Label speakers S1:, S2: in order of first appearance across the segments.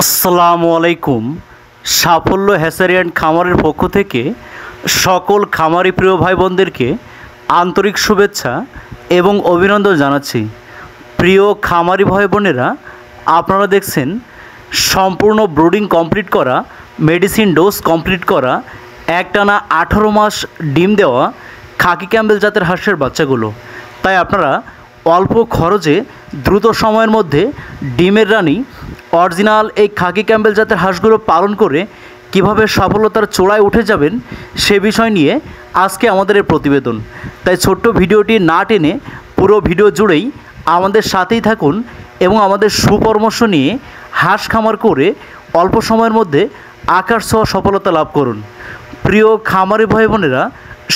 S1: আসসালামু আলাইকুম। সাফল্য হ্যাচারি অ্যান্ড খামারের পক্ষ থেকে সকল খামারি প্রিয় ভাই বোনদেরকে আন্তরিক শুভেচ্ছা এবং অভিনন্দন জানাচ্ছি। প্রিয় খামারি ভাই বোনেরা, আপনারা দেখছেন সম্পূর্ণ ব্রুডিং কমপ্লিট করা, মেডিসিন ডোজ কমপ্লিট করা, একটানা 18 মাস ডিম দেওয়া খাকি ক্যাম্বেল জাতের হাঁসের বাচ্চাগুলো। তাই আপনারা অল্প খরচে দ্রুত সময়ের মধ্যে ডিমের রানী অরিজিনাল এই খাকি ক্যাম্বেল জাতের হাঁসগুলো পালন করে কিভাবে সফলতার চূড়ায় উঠে যাবেন সে বিষয় নিয়ে আজকে আমাদের এই প্রতিবেদন। তাই ছোট্ট ভিডিওটি না টেনে পুরো ভিডিও জুড়েই আমাদের সাথেই থাকুন এবং আমাদের সুপরামর্শ নিয়ে হাঁস খামার করে অল্প সময়ের মধ্যে আকাশ ছোঁয়া সফলতা লাভ করুন। প্রিয় খামারি ভাই বোনেরা,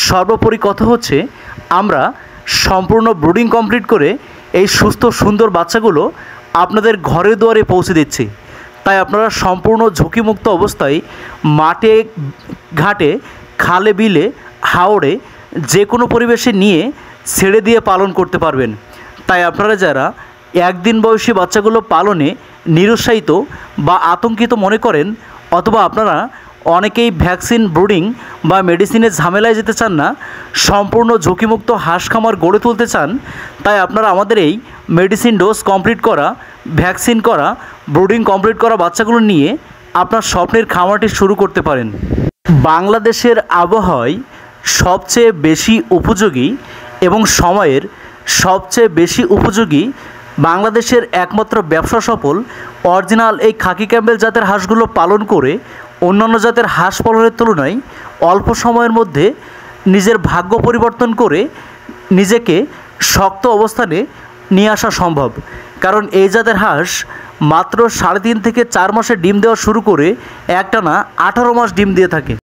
S1: সর্বোপরি কথা হচ্ছে আমরা সম্পূর্ণ ব্রুডিং কমপ্লিট করে এই সুস্থ সুন্দর বাচ্চাগুলো আপনাদের ঘরে দুয়ারে পৌঁছে দিচ্ছি। তাই আপনারা সম্পূর্ণ ঝুঁকিমুক্ত অবস্থায় মাঠে ঘাটে খালে বিলে হাওড়ে যে কোনো পরিবেশে নিয়ে ছেড়ে দিয়ে পালন করতে পারবেন। তাই আপনারা যারা একদিন বয়সী বাচ্চাগুলো পালনে নিরুৎসাহিত বা আতঙ্কিত মনে করেন, অথবা আপনারা অনেকেই ভ্যাকসিন ব্রুডিং বা মেডিসিনের ঝামেলায় যেতে চান না, সম্পূর্ণ ঝুঁকিমুক্ত হাঁস খামার গড়ে তুলতে চান, তাই আপনারা আমাদের এই মেডিসিন ডোজ কমপ্লিট করা, ভ্যাকসিন করা, ব্রুডিং কমপ্লিট করা বাচ্চাগুলো নিয়ে আপনার স্বপ্নের খামারটি শুরু করতে পারেন। বাংলাদেশের আবহাওয়ায় সবচেয়ে বেশি উপযোগী এবং সময়ের সবচেয়ে বেশি উপযোগী বাংলাদেশের একমাত্র ব্যবসা সফল অরিজিনাল এই খাকি ক্যাম্বেল জাতের হাঁসগুলো পালন করে অন্যান্য জাতের হাঁস পালনের তুলনায় অল্প সময়ের মধ্যে নিজের ভাগ্য পরিবর্তন করে নিজেকে শক্ত অবস্থানে নিয়ে আসা সম্ভব। কারণ এই জাতের হাঁস মাত্র 3.5 থেকে 4 মাসে ডিম দেওয়া শুরু করে একটানা 18 মাস ডিম দিয়ে থাকে।